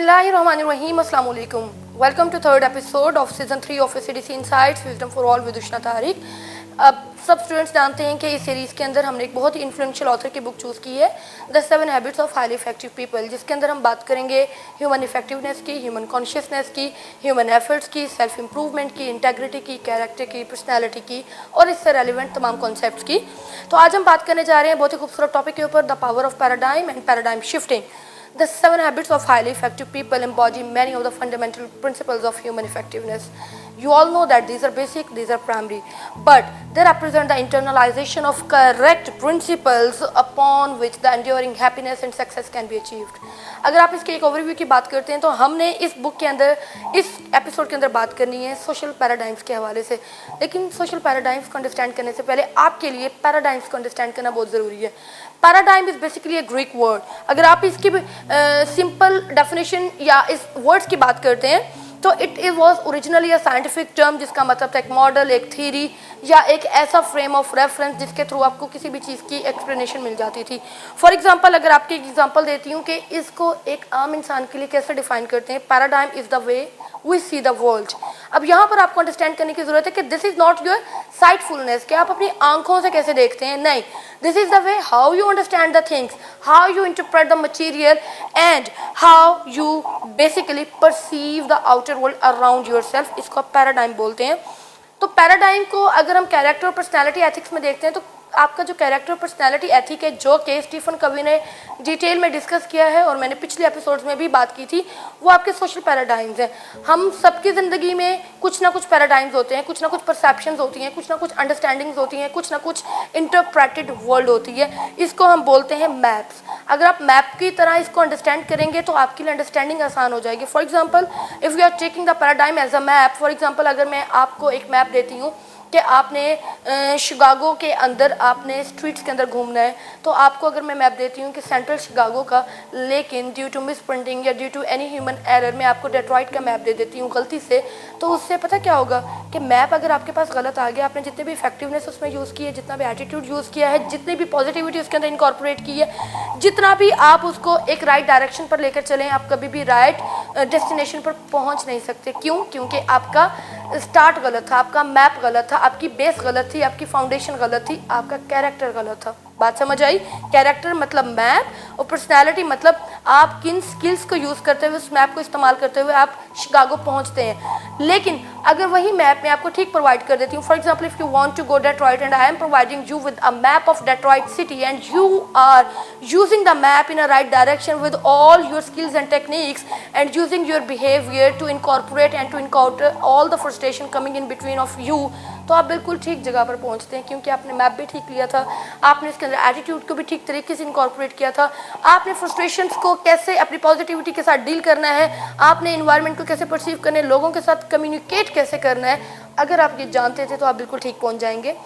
Bismillahirrahmanirrahim. Assalamu alaikum. Welcome to third episode of season 3 of ACDC Insights Wisdom for All with उष्णा तारिक. अब सब students जानते हैं कि इस सीरीज़ के अंदर हमने एक बहुत ही इन्फ्लुएंशियल ऑथर की बुक चूज़ की है the 7 habits of highly effective people, जिसके अंदर हम बात करेंगे ह्यूमन इफेक्टिवनेस की, ह्यूमन कॉन्शियसनेस की, ह्यूमन एफर्ट्स की, सेल्फ इम्प्रूवमेंट की, इंटेग्रिटी की, कैरेक्टर की, पर्सनैलिटी की और इससे रेलिवेंट तमाम कॉन्सेप्ट्स की. तो आज हम बात करने जा रहे हैं बहुत ही खूबसूरत टॉपिक के ऊपर, the power of paradigm and paradigm shifting. The 7 habits of highly effective people embody many of the fundamental principles of human effectiveness. You all know that these are basic, these are primary, but they represent the internalization of correct principles upon which the enduring happiness and success can be achieved. अगर आप इसके एक overview की बात करते हैं तो हमने इस बुक के अंदर, इस एपिसोड के अंदर बात करनी है सोशल पैराडाइम्स के हवाले से. लेकिन सोशल पैराडाइम्स को अंडरस्टैंड करने से पहले आपके लिए पैराडाइम्स को अंडरस्टैंड करना बहुत ज़रूरी है. Paradigm is basically A Greek word. अगर आप इसकी सिंपल डेफिनेशन या इस वर्ड्स की बात करते हैं तो it was originally a scientific term, जिसका मतलब था एक मॉडल, एक थ्योरी या एक ऐसा फ्रेम ऑफ रेफरेंस जिसके थ्रू आपको किसी भी चीज़ की एक्सप्लेनेशन मिल जाती थी. फॉर एग्जांपल, अगर आपकी एक एग्जांपल देती हूँ कि इसको एक आम इंसान के लिए कैसे डिफाइन करते हैं. Paradigm is the way we see the world. अब यहाँ पर आपको अंडरस्टैंड करने की जरूरत है कि दिस इज नॉट योर साइटफुलनेस, कि आप अपनी आंखों से कैसे देखते हैं. नहीं, this is the way how you understand the things, how you interpret the material and how you basically perceive the outer world around your self. इसको पैराडाइम बोलते हैं. तो पैराडाइम को अगर हम कैरेक्टर और पर्सनैलिटी एथिक्स में देखते हैं तो आपका जो कैरेक्टर और पर्सनैलिटी एथिक है, जो कि स्टीफन कवी ने डिटेल में डिस्कस किया है और मैंने पिछले एपिसोड्स में भी बात की थी, वो आपके सोशल पैराडाइम्स हैं. हम सबकी ज़िंदगी में कुछ ना कुछ पैराडाइम्स होते हैं, कुछ ना कुछ परसेप्शंस होती हैं, कुछ ना कुछ अंडरस्टैंडिंग्स होती हैं, कुछ ना कुछ इंटरप्रेटेड वर्ल्ड होती है. इसको हम बोलते हैं मैप्स. अगर आप मैप की तरह इसको अंडरस्टैंड करेंगे तो आपके लिए अंडरस्टैंडिंग आसान हो जाएगी. For example, if you are taking the paradigm as a map, for example अगर मैं आपको एक मैप देती हूँ कि आपने शिकागो के अंदर आपने स्ट्रीट्स के अंदर घूमना है, तो आपको अगर मैं मैप देती हूँ कि सेंट्रल शिकागो का, लेकिन ड्यू टू मिस प्रिंटिंग या due to any human error मैं आपको डेट्रॉइट का मैप दे देती हूँ गलती से, तो उससे पता क्या होगा कि मैप अगर आपके पास गलत आ गया, आपने जितने भी इफेक्टिवनेस उसमें यूज़ की है, जितना भी एटीट्यूड यूज़ किया है, जितनी भी पॉजिटिविटी उसके अंदर इनकॉर्पोरेट की है, जितना भी आप उसको एक राइट डायरेक्शन पर लेकर चलें, आप कभी भी राइट डेस्टिनेशन पर पहुँच नहीं सकते. क्यों? क्योंकि आपका स्टार्ट गलत था, आपका मैप गलत था, आपकी बेस गलत थी, आपकी फाउंडेशन गलत थी, आपका कैरेक्टर गलत था. बात समझ आई? कैरेक्टर मतलब मैप और पर्सनैलिटी मतलब आप किन स्किल्स को यूज़ करते हुए, उस मैप को इस्तेमाल करते हुए आप शिकागो पहुंचते हैं. लेकिन अगर वही मैप मैं आपको ठीक प्रोवाइड कर देती हूँ, for example if you want to go Detroit and I am providing you with a map of Detroit city and you are using the map in a right direction with all your skills and techniques and using your behavior to incorporate and to encounter all the frustration coming in between of you, तो आप बिल्कुल ठीक जगह पर पहुंचते हैं क्योंकि आपने मैप भी ठीक लिया था, आपने इसके अंदर एटीट्यूड को भी ठीक तरीके से इनकॉर्पोरेट किया था, आपने फ्रस्ट्रेशंस को कैसे अपनी पॉजिटिविटी के साथ डील करना है, आपने इन्वायरमेंट को कैसे परसीव करना है, लोगों के साथ कम्युनिकेट कैसे करना है. अगर आप ये जानते थे तो आप बिल्कुल ठीक पहुंच जाएंगे.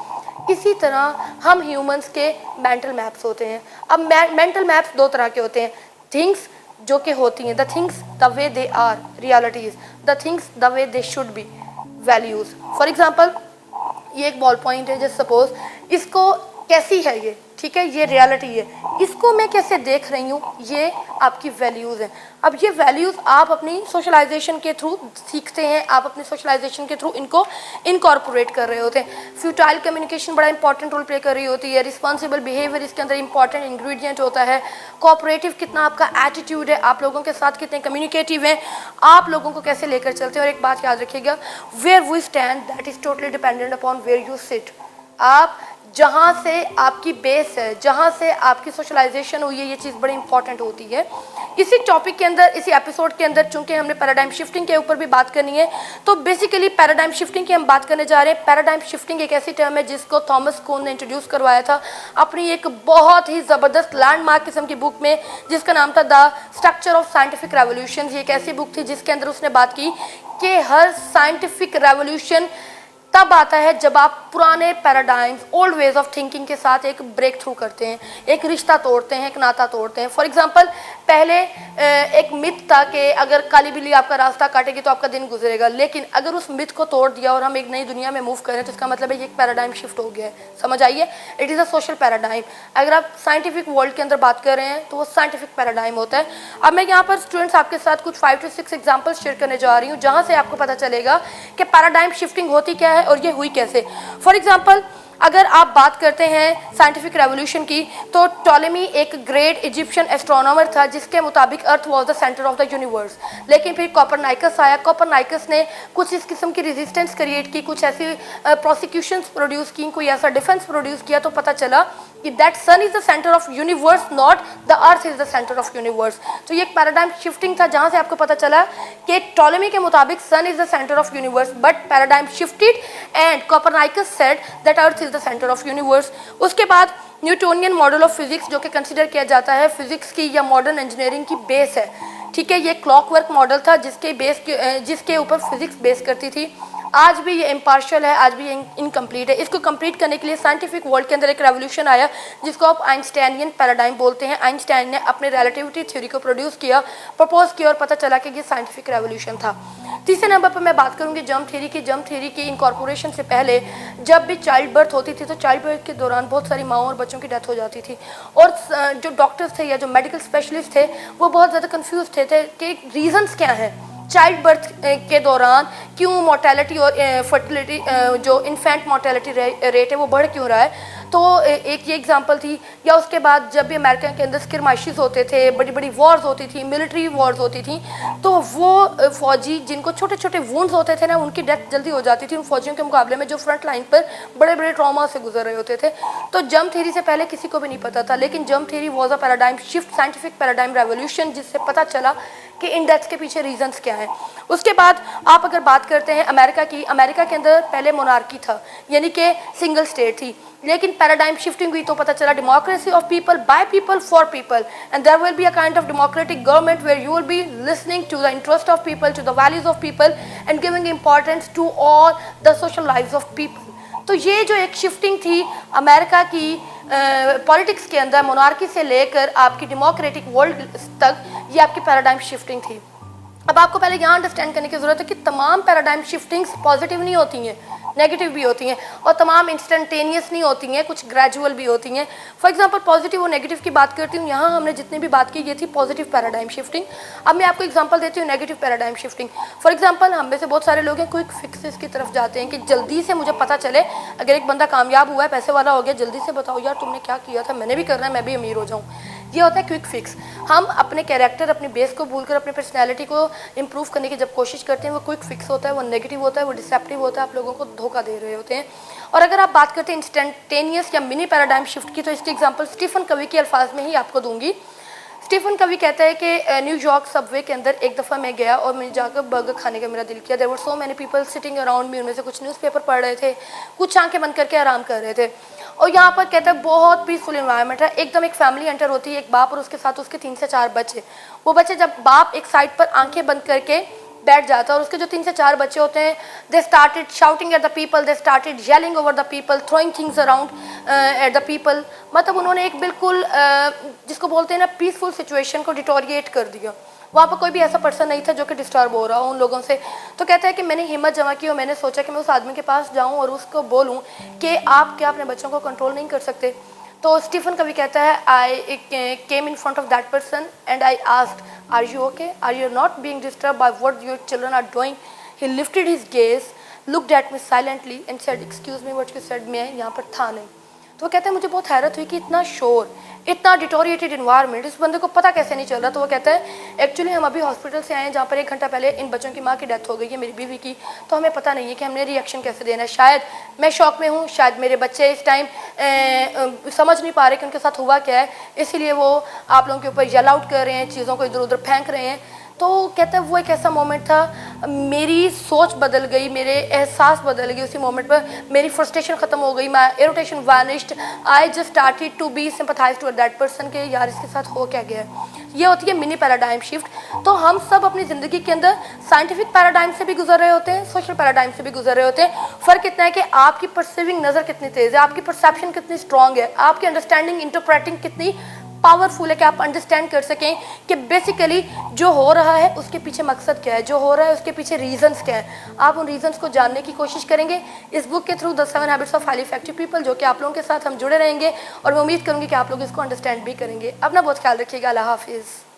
इसी तरह हम ह्यूमंस के मेंटल मैप्स होते हैं. अब मेंटल मैप्स दो तरह के होते हैं. थिंग्स जो कि होती हैं, the things the way they are, realities, the things the way they should be, values. For example, ये एक बॉल पॉइंट है, जस्ट सपोज इसको कैसी है ये, ठीक है, ये रियलिटी है, इसको मैं कैसे देख रही हूँ, ये आपकी वैल्यूज़ हैं. अब ये वैल्यूज़ आप अपनी सोशलाइजेशन के थ्रू सीखते हैं, आप अपनी सोशलाइजेशन के थ्रू इनको इनकॉर्पोरेट कर रहे होते हैं. फ्यूटाइल कम्युनिकेशन बड़ा इंपॉर्टेंट रोल प्ले कर रही होती है. रिस्पॉन्सिबल बिहेवियर इसके अंदर इंपॉर्टेंट इंग्रेडिएंट होता है. कोऑपरेटिव कितना आपका एटीट्यूड है, आप लोगों के साथ कितने कम्युनिकेटिव हैं, आप लोगों को कैसे लेकर चलते हैं. और एक बात याद रखिएगा, where we stand that is totally dependent upon where you sit. आप जहाँ से आपकी बेस है, जहाँ से आपकी सोशलाइजेशन हुई है, ये चीज़ बड़ी इंपॉर्टेंट होती है. इसी टॉपिक के अंदर, इसी एपिसोड के अंदर, चूंकि हमने पैराडाइम शिफ्टिंग के ऊपर भी बात करनी है, तो बेसिकली पैराडाइम शिफ्टिंग की हम बात करने जा रहे हैं. पैराडाइम शिफ्टिंग एक ऐसी टर्म है जिसको थॉमस कुन ने इंट्रोड्यूस करवाया था अपनी एक बहुत ही ज़बरदस्त लैंडमार्क किस्म की बुक में, जिसका नाम था the structure of scientific revolution. ये एक ऐसी बुक थी जिसके अंदर उसने बात की कि हर साइंटिफिक रेवोल्यूशन तब आता है जब आप पुराने paradigms, old ways of thinking के साथ एक ब्रेक थ्रू करते हैं, एक रिश्ता तोड़ते हैं, एक नाता तोड़ते हैं। फॉर एग्जांपल, पहले एक मिथ था कि अगर काली बिल्ली आपका रास्ता काटेगी तो आपका दिन गुजरेगा, लेकिन अगर उस मिथ को तोड़ दिया और हम एक नई दुनिया में मूव करें तो इसका मतलब है ये एक पैराडाइम शिफ्ट हो गया है। समझ आइए, it is a social paradigm. अगर आप साइंटिफिक वर्ल्ड के अंदर बात कर रहे हैं तो वो साइंटिफिक पैराडाइम होता है। अब मैं यहाँ पर स्टूडेंट्स आपके साथ कुछ 5 to 6 एग्जाम्पल्स शेयर करने जा रही हूँ, जहाँ से आपको पता चलेगा कि पैराडाइम शिफ्टिंग होती क्या है और ये हुई कैसे। फॉर एग्जाम्पल, अगर आप बात करते हैं साइंटिफिक रेवोल्यूशन की, तो टॉलेमी एक ग्रेट इजिप्शियन एस्ट्रोनॉमर था जिसके मुताबिक अर्थ was the centre of the universe. लेकिन फिर कॉपरनाइकस आया, कॉपरनाइकस ने कुछ इस किस्म की रेजिस्टेंस क्रिएट की, कुछ ऐसी प्रोसिक्यूशंस प्रोड्यूस की, कोई ऐसा डिफेंस प्रोड्यूस किया, तो पता चला कि that sun is the centre of universe, not the earth is the centre of universe. तो ये एक पैराडाइम शिफ्टिंग था जहाँ से आपको पता चला कि टॉलेमी के मुताबिक sun is the centre of universe, but paradigm shifted and Copernicus said that earth is the centre of universe. उसके बाद न्यूटोनियन मॉडल ऑफ फिजिक्स, जो कि कंसिडर किया जाता है फिजिक्स की या मॉडर्न इंजीनियरिंग की बेस है, ठीक है। ये क्लॉकवर्क मॉडल था जिसके ऊपर फिजिक्स बेस करती थी। आज भी ये इम्पार्शियल है, आज भी ये इनकम्प्लीट है। इसको कंप्लीट करने के लिए साइंटिफिक वर्ल्ड के अंदर एक रेवोल्यूशन आया जिसको आप आइंस्टाइनियन पैराडाइम बोलते हैं। आइंस्टाइन ने अपने रिलेटिविटी थ्योरी को प्रोड्यूस किया, प्रपोज किया और पता चला कि ये साइंटिफिक रेवोल्यूशन था। तीसरे नंबर पर मैं बात करूंगी जर्म थ्योरी की। जर्म थ्योरी की इनकॉर्पोरेशन से पहले जब भी चाइल्ड बर्थ होती थी तो चाइल्ड बर्थ के दौरान बहुत सारी माँओं और बच्चों की डेथ हो जाती थी, और जो डॉक्टर्स थे या जो मेडिकल स्पेशलिस्ट थे वो बहुत ज़्यादा कन्फ्यूज थे कि रीजंस क्या हैं, चाइल्ड बर्थ के दौरान क्यों मोर्टेलिटी और फर्टिलिटी, जो इन्फेंट मोर्टेलिटी रेट है वो बढ़ क्यों रहा है। तो एक ये एग्जांपल थी। या उसके बाद जब भी अमेरिका के अंदर स्किरमाइशिस होते थे, बड़ी बड़ी वॉर्स होती थी, मिलिट्री वॉर्स होती थी, तो वो फौजी जिनको छोटे छोटे वुंड्स होते थे ना, उनकी डेथ जल्दी हो जाती थी उन फौजियों के मुकाबले में जो फ्रंट लाइन पर बड़े बड़े ट्रॉमा से गुजर रहे होते थे। तो जर्म थ्योरी से पहले किसी को भी नहीं पता था, लेकिन germ theory was a paradigm shift, scientific paradigm revolution, जिससे पता चला कि इन डेथ्स के पीछे रीजंस क्या हैं। उसके बाद आप अगर बात करते हैं अमेरिका की, अमेरिका के अंदर पहले मोनार्की था, यानी कि सिंगल स्टेट थी, लेकिन पैराडाइम शिफ्टिंग हुई तो पता चला democracy of people, by people, for people, and there will be a kind of democratic government where you will be listening to the interest of people, to the values of people and giving importance to all the social lives of people. तो ये जो एक shifting थी America की politics के अंदर, monarchy से लेकर आपकी डेमोक्रेटिक वर्ल्ड तक, ये आपकी पैराडाइम शिफ्टिंग थी। अब आपको पहले यहाँ अंडरस्टैंड करने की ज़रूरत है कि तमाम पैराडाइम शिफ्टिंग्स पॉजिटिव नहीं होती हैं, नेगेटिव भी होती हैं, और तमाम इंस्टेंटेनियस नहीं होती हैं, कुछ ग्रेजुअल भी होती हैं। फॉर एग्जांपल, पॉजिटिव और नेगेटिव की बात करती हूँ। यहाँ हमने जितनी भी बात की ये थी पॉजिटिव पैराडाइम शिफ्टिंग। अब मैं आपको एग्जांपल देती हूँ negative paradigm shifting. For example, हम में से बहुत सारे लोग हैं क्विक फिक्सेस की तरफ जाते हैं कि जल्दी से मुझे पता चले, अगर एक बंदा कामयाब हुआ है, पैसे वाला हो गया, जल्दी से बताओ यार तुमने क्या किया था, मैंने भी करना है, मैं भी अमीर हो जाऊँ। ये होता है क्विक फिक्स। हम अपने कैरेक्टर, अपनी बेस को भूलकर अपनी पर्सनैलिटी को इम्प्रूव करने की जब कोशिश करते हैं, वो क्विक फिक्स होता है, वो नेगेटिव होता है, वो डिसेप्टिव होता है, आप लोगों को धोखा दे रहे होते हैं। और अगर आप बात करते हैं इंस्टेंटेनियस या मिनी पैराडाइम शिफ्ट की, तो इसकी एग्जांपल स्टीफन कवी के अल्फाज में ही आपको दूंगी। स्टीफन कवी कहता है कि न्यूयॉर्क सबवे के अंदर एक दफ़ा मैं गया और मैंने जाकर बर्गर खाने का मेरा दिल किया। There were so many people sitting around me, उनमें से कुछ न्यूज़पेपर पढ़ रहे थे, कुछ आंखें बंद करके आराम कर रहे थे। और यहाँ पर कहता है बहुत पीसफुल एनवायरनमेंट है। एकदम एक फैमिली एंटर होती है, एक बाप और उसके साथ उसके 3 से 4 बच्चे। वो बच्चे, जब बाप एक साइड पर आंखें बंद करके बैठ जाता है और उसके जो 3 से 4 बच्चे होते हैं, they started shouting at the people, they started yelling over the people, throwing things around at the people. मतलब उन्होंने एक बिल्कुल जिसको बोलते हैं ना पीसफुल सिचुएशन को डिटोरिएट कर दिया। वहाँ पर कोई भी ऐसा पर्सन नहीं था जो कि डिस्टर्ब हो रहा हो उन लोगों से। तो कहता है कि मैंने हिम्मत जमा की और मैंने सोचा कि मैं उस आदमी के पास जाऊँ और उसको बोलूँ कि आप क्या अपने बच्चों को कंट्रोल नहीं कर सकते। तो स्टीफन कभी कहता है, I came in front of that person and I asked, are you okay, are you not being disturb by what your children are doing. He lifted his gaze, looked at me silently and said, excuse me, what you said. मैं यहाँ पर था नहीं। तो वो कहते हैं मुझे बहुत हैरत हुई कि इतना शोर, इतना डिटोरिएटेड इन्वायरमेंट, इस बंदे को पता कैसे नहीं चल रहा। तो वो कहता है एक्चुअली हम अभी हॉस्पिटल से आए हैं जहाँ पर 1 घंटा पहले इन बच्चों की माँ की डेथ हो गई है, मेरी बीवी की। तो हमें पता नहीं है कि हमने रिएक्शन कैसे देना है। शायद मैं शॉक में हूँ, शायद मेरे बच्चे इस टाइम समझ नहीं पा रहे कि उनके साथ हुआ क्या है, इसीलिए वो आप लोगों के ऊपर येल आउट कर रहे हैं, चीज़ों को इधर उधर फेंक रहे हैं। तो कहता है वो एक ऐसा मोमेंट था मेरी सोच बदल गई, मेरे एहसास बदल गए उसी मोमेंट पर, मेरी फ्रस्ट्रेशन ख़त्म हो गई, my irritation vanished, I just started to be sympathize to that person के यार इसके साथ हो क्या गया है। ये होती है मिनी पैराडाइम शिफ्ट। तो हम सब अपनी ज़िंदगी के अंदर साइंटिफिक पैराडाइम से भी गुजर रहे होते हैं, सोशल पैराडाइम से भी गुजर रहे होते हैं। फ़र्क इतना है कि आपकी परसीविंग नज़र कितनी तेज़ है, आपकी परसेप्शन कितनी स्ट्रॉन्ग है, आपकी अंडरस्टैंडिंग इंटरप्रेटिंग कितनी पावरफुल है कि आप अंडरस्टैंड कर सकें कि बेसिकली जो हो रहा है उसके पीछे मकसद क्या है, जो हो रहा है उसके पीछे रीजंस क्या है। आप उन रीजंस को जानने की कोशिश करेंगे इस बुक के through, the 7 habits of highly effective people, जो कि आप लोगों के साथ हम जुड़े रहेंगे और मैं उम्मीद करूँगी कि आप लोग इसको अंडरस्टैंड भी करेंगे। अपना बहुत ख्याल रखिएगा। अल्लाह हाफिज़।